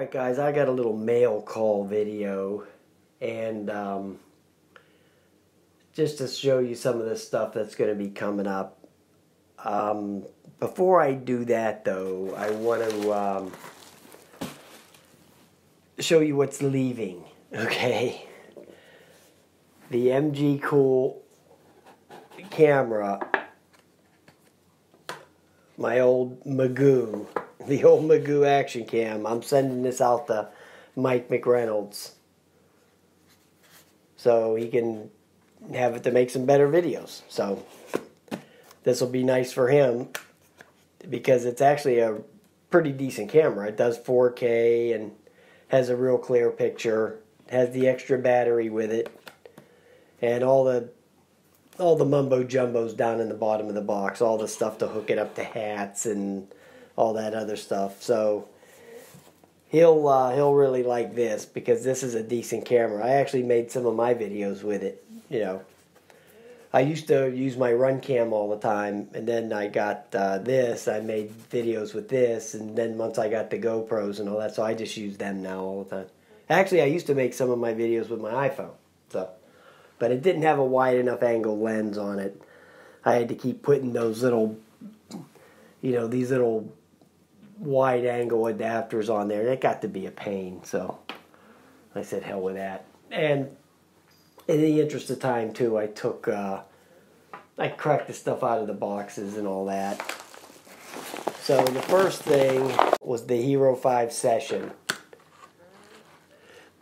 Alright guys, I got a little mail call video, and just to show you some of the stuff that's going to be coming up. Before I do that though, I want to show you what's leaving, okay? The MG Cool camera, my old Magoo, the old Magoo action cam. I'm sending this out to Mike McReynolds so he can have it to make some better videos. So this will be nice for him because it's actually a pretty decent camera. It does 4K and has a real clear picture. Has the extra battery with it, and all the mumbo jumbos down in the bottom of the box, all the stuff to hook it up to hats and all that other stuff. So he'll really like this because this is a decent camera. I actually made some of my videos with it. You know, I used to use my run cam all the time, and then I got this. I made videos with this, and then once I got the GoPros and all that, so I just use them now all the time. Actually, I used to make some of my videos with my iPhone, but it didn't have a wide enough angle lens on it. I had to keep putting those little, these little wide angle adapters on there. That got to be a pain, so I said hell with that. And in the interest of time too, I cracked the stuff out of the boxes and all that. So the first thing was the Hero 5 Session.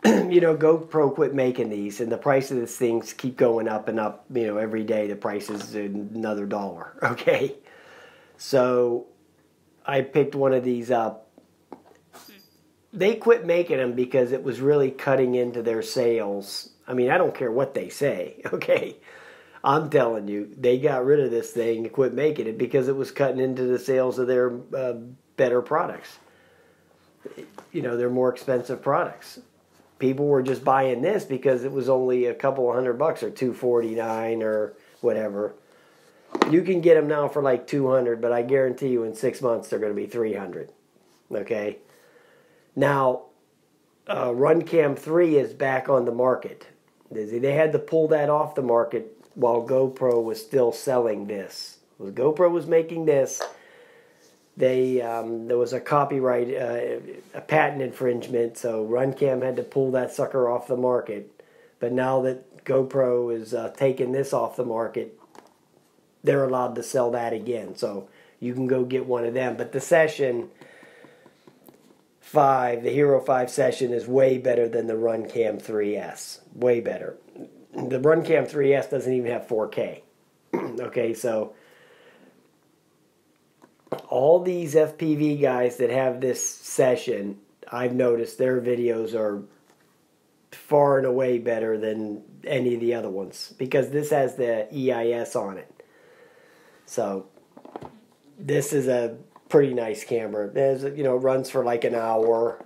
GoPro quit making these, and the price of these things keep going up and up. Every day the price is another $1. Okay, so I picked one of these up. They quit making them because it was really cutting into their sales. I mean, I don't care what they say. Okay, I'm telling you, they got rid of this thing and quit making it because it was cutting into the sales of their better products. Their more expensive products. People were just buying this because it was only a couple of $100 or $249 or whatever. You can get them now for like $200, but I guarantee you in 6 months they're going to be $300. Okay. Now, RunCam 3 is back on the market. They had to pull that off the market while GoPro was still selling this. When GoPro was making this, there was a copyright, a patent infringement, so RunCam had to pull that sucker off the market. But now that GoPro is taking this off the market, they're allowed to sell that again. So you can go get one of them. But the Session 5, the Hero 5 Session, is way better than the RunCam 3S. Way better. The RunCam 3S doesn't even have 4K. Okay, so all these FPV guys that have this Session, I've noticed their videos are far and away better than any of the other ones because this has the EIS on it. So this is a pretty nice camera. It runs for like an hour.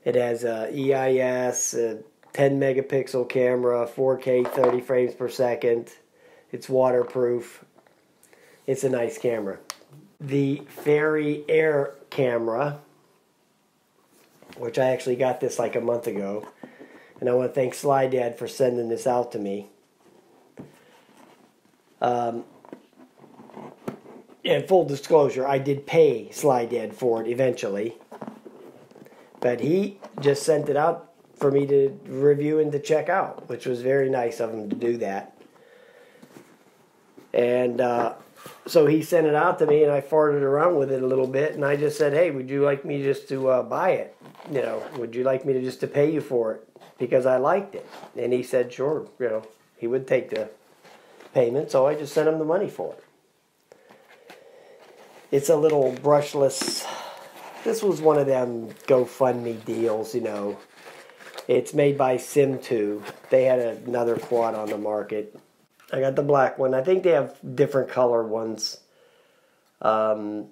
It has a EIS, a 10 megapixel camera, 4K 30 frames per second. It's waterproof. It's a nice camera. The Fairy Air camera, which I actually got this like a month ago, and I want to thank Sly Dad for sending this out to me. And full disclosure, I did pay Sly Dad for it eventually, but he just sent it out for me to review and to check out, which was very nice of him to do that. And so he sent it out to me, and I farted around with it a little bit, and I just said, hey, would you like me just to buy it? Would you like me to just to pay you for it? Because I liked it. And he said, sure, he would take the payment, so I just sent him the money for it. It's a little brushless. This was one of them GoFundMe deals, It's made by Simtoo. They had another quad on the market. I got the black one. I think they have different color ones. Red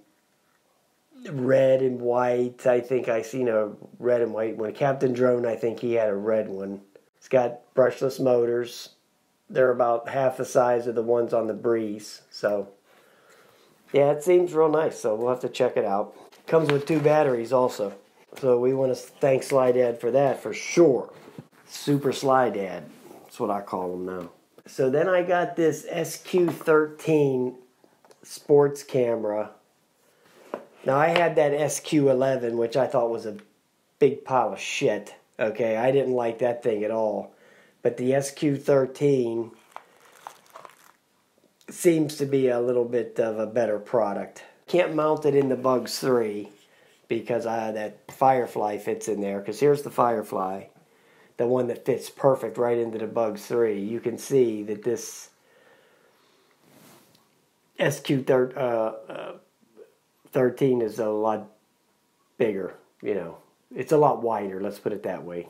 and white. I think I seen a red and white one. Captain Drone, I think he had a red one. It's got brushless motors. They're about half the size of the ones on the Breeze. So, yeah, it seems real nice. So we'll have to check it out. Comes with 2 batteries also. So we want to thank Sly Dad for that for sure. Super Sly Dad. That's what I call him now. So then I got this SQ13 sports camera. Now I had that SQ11, which I thought was a big pile of shit. Okay, I didn't like that thing at all. But the SQ13 seems to be a little bit of a better product. Can't mount it in the Bugs 3 because that Firefly fits in there. Because here's the Firefly, the one that fits perfect right into the Bugs 3. You can see that this SQ13 is a lot bigger, you know. It's a lot wider, let's put it that way.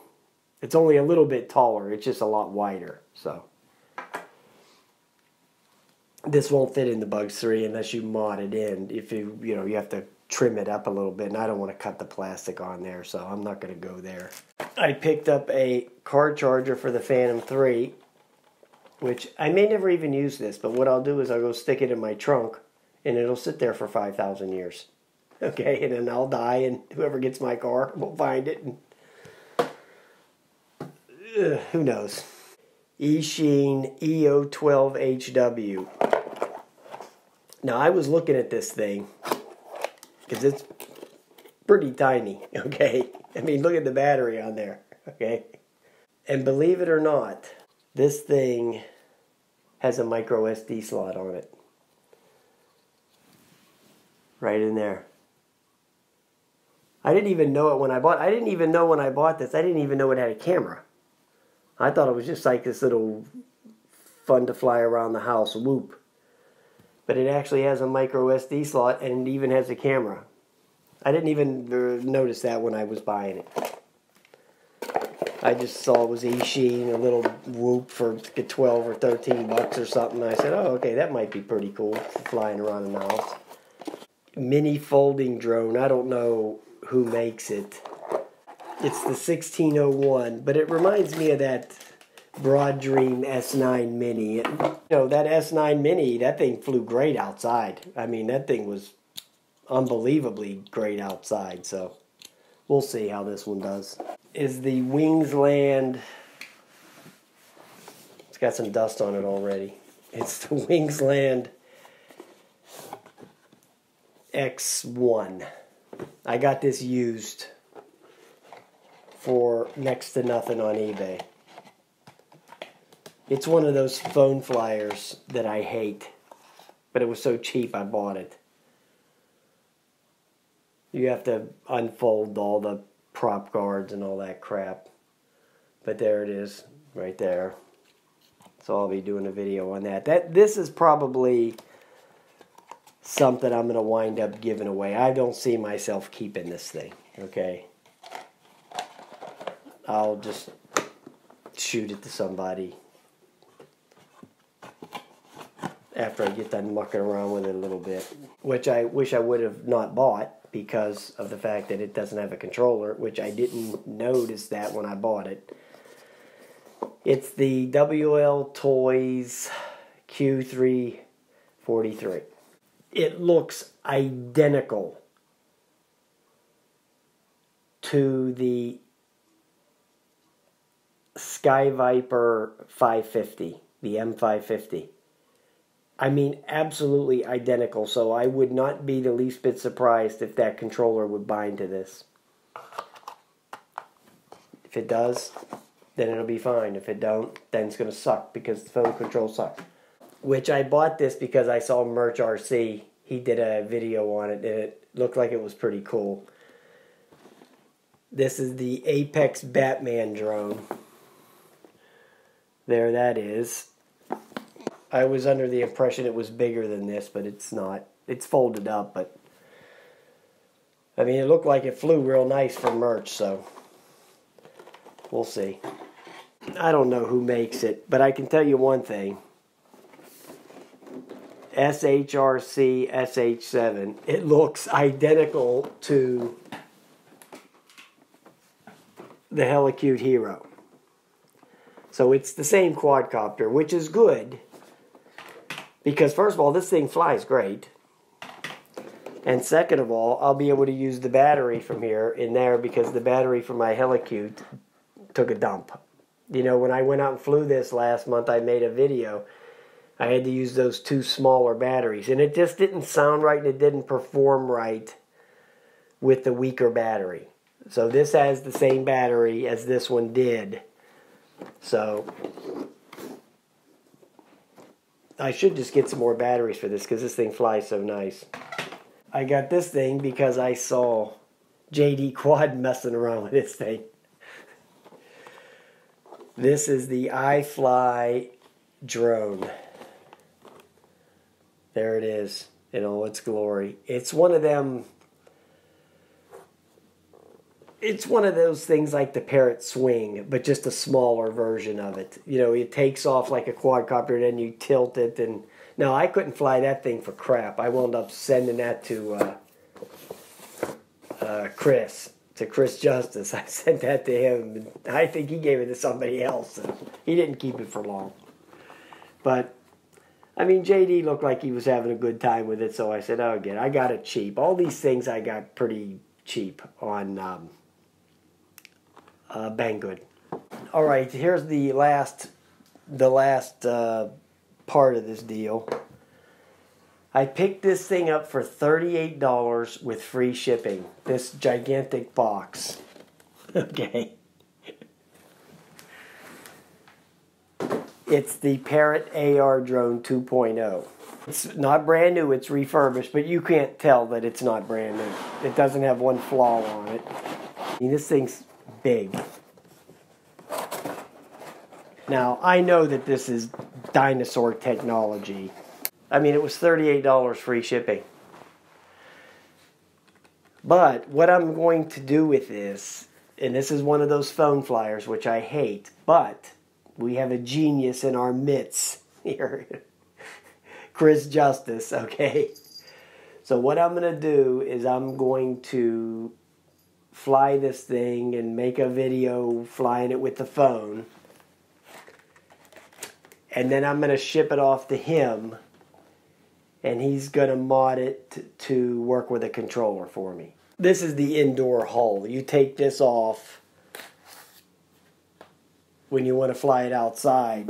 It's only a little bit taller, it's just a lot wider, so. This won't fit in the Bugs 3 unless you mod it in. If you have to trim it up a little bit, and I don't want to cut the plastic on there, so I'm not going to go there. I picked up a car charger for the Phantom 3, which I may never even use this, but what I'll do is I'll go stick it in my trunk, and it'll sit there for 5,000 years. Okay, and then I'll die, and whoever gets my car will find it. And, who knows? Eachine EO12HW. Now, I was looking at this thing, because it's pretty tiny, okay? I mean, look at the battery on there, okay? And believe it or not, this thing has a micro SD slot on it. Right in there. I didn't even know it when I bought this. I didn't even know it had a camera. I thought it was just like this little fun to fly around the house whoop. But it actually has a micro SD slot and it even has a camera. I didn't even notice that when I was buying it. I just saw it was Eachine, a little whoop for 12 or 13 bucks or something. I said, oh, okay, that might be pretty cool for flying around in the house. Mini folding drone. I don't know who makes it. It's the 1601, but it reminds me of that Broad Dream S9 Mini. That S9 Mini, that thing flew great outside. I mean, that thing was unbelievably great outside, so we'll see how this one does. Is the Wingsland, it's got some dust on it already. It's the Wingsland X1. I got this used for next to nothing on eBay. It's one of those phone flyers that I hate, but it was so cheap I bought it. You have to unfold all the prop guards and all that crap. But there it is, right there. So I'll be doing a video on that. This is probably something I'm going to wind up giving away. I don't see myself keeping this thing, okay? I'll just shoot it to somebody after I get done mucking around with it a little bit, which I wish I would have not bought because of the fact that it doesn't have a controller, which I didn't notice that when I bought it. It's the WLToys Q343. It looks identical to the Sky Viper 550, the M550. I mean, absolutely identical, so I would not be the least bit surprised if that controller would bind to this. If it does, then it'll be fine. If it don't, then it's going to suck because the phone control sucks. Which I bought this because I saw Merch RC. He did a video on it, and it looked like it was pretty cool. This is the Apex Batman drone. There that is. I was under the impression it was bigger than this, but it's not. It's folded up, but I mean, it looked like it flew real nice for Merch, so we'll see. I don't know who makes it, but I can tell you one thing. SHRC SH7. It looks identical to the Helicute Hero. So it's the same quadcopter, which is good. Because first of all, this thing flies great. And second of all, I'll be able to use the battery from here in there because the battery from my Helicute took a dump. You know, when I went out and flew this last month, I made a video. I had to use those 2 smaller batteries. And it just didn't sound right and it didn't perform right with the weaker battery. So this has the same battery as this one did. So I should just get some more batteries for this because this thing flies so nice. I got this thing because I saw JD Quad messing around with this thing. This is the iFly drone. There it is in all its glory. It's one of them. It's one of those things like the Parrot Swing, but just a smaller version of it. You know, it takes off like a quadcopter, then you tilt it. And no, I couldn't fly that thing for crap. I wound up sending that to Chris Justice. I sent that to him. And I think he gave it to somebody else. He didn't keep it for long. But I mean, JD looked like he was having a good time with it, so I said, "Oh, again, I got it cheap." All these things I got pretty cheap on Banggood. All right, here's the last part of this deal. I picked this thing up for $38 with free shipping. This gigantic box. Okay. It's the Parrot AR Drone 2.0. It's not brand new, it's refurbished, but you can't tell that it's not brand new. It doesn't have one flaw on it. I mean, this thing's big. Now, I know that this is dinosaur technology. I mean, it was $38 free shipping. But what I'm going to do with this, and this is one of those phone flyers, which I hate, but we have a genius in our midst here. Chris Justice, okay? So what I'm going to do is I'm going to fly this thing and make a video flying it with the phone. And then I'm going to ship it off to him. And he's going to mod it to work with a controller for me. This is the indoor hull. You take this off when you want to fly it outside,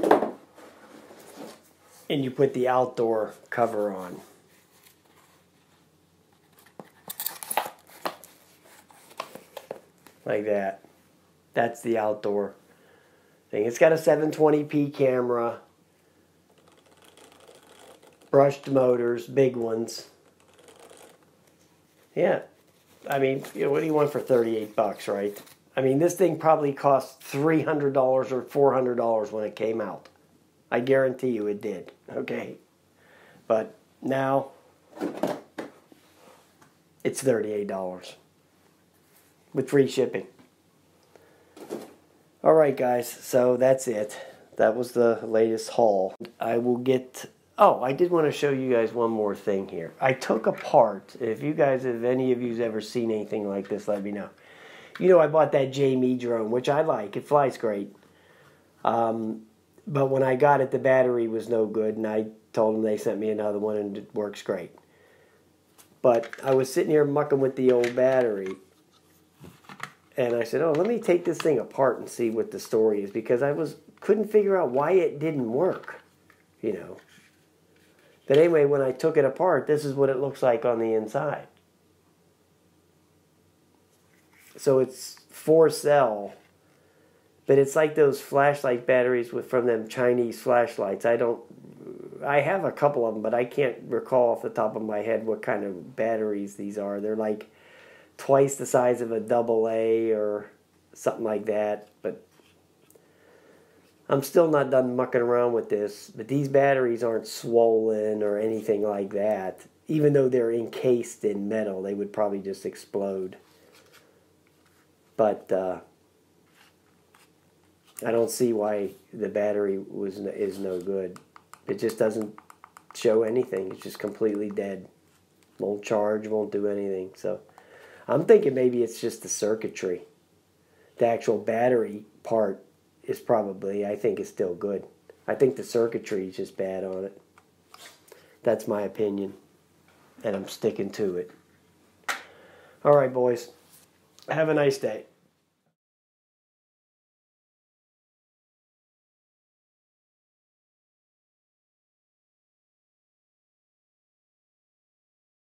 and you put the outdoor cover on. Like that. That's the outdoor thing. It's got a 720p camera, brushed motors, big ones. Yeah. I mean, you know, what do you want for 38 bucks, right? I mean, this thing probably cost $300 or $400 when it came out. I guarantee you it did, okay? But now, it's $38 with free shipping. All right, guys, so that's it. That was the latest haul. I will get... Oh, I did want to show you guys one more thing here. I took apart, if you guys, if any of you's ever seen anything like this, let me know. You know, I bought that Jamie drone, which I like. It flies great. But when I got it, the battery was no good, and I told them they sent me another one, and it works great. But I was sitting here mucking with the old battery, and I said, oh, let me take this thing apart and see what the story is, because I couldn't figure out why it didn't work, you know. But anyway, when I took it apart, this is what it looks like on the inside. So it's 4-cell, but it's like those flashlight batteries from them Chinese flashlights. I have a couple of them, but I can't recall off the top of my head what kind of batteries these are. They're like twice the size of a AA or something like that. But I'm still not done mucking around with this. But these batteries aren't swollen or anything like that. Even though they're encased in metal, they would probably just explode. But I don't see why the battery is no good. It just doesn't show anything. It's just completely dead. Won't charge, won't do anything. So I'm thinking maybe it's just the circuitry. The actual battery part is probably, I think, is still good. I think the circuitry is just bad on it. That's my opinion. And I'm sticking to it. All right, boys. Have a nice day.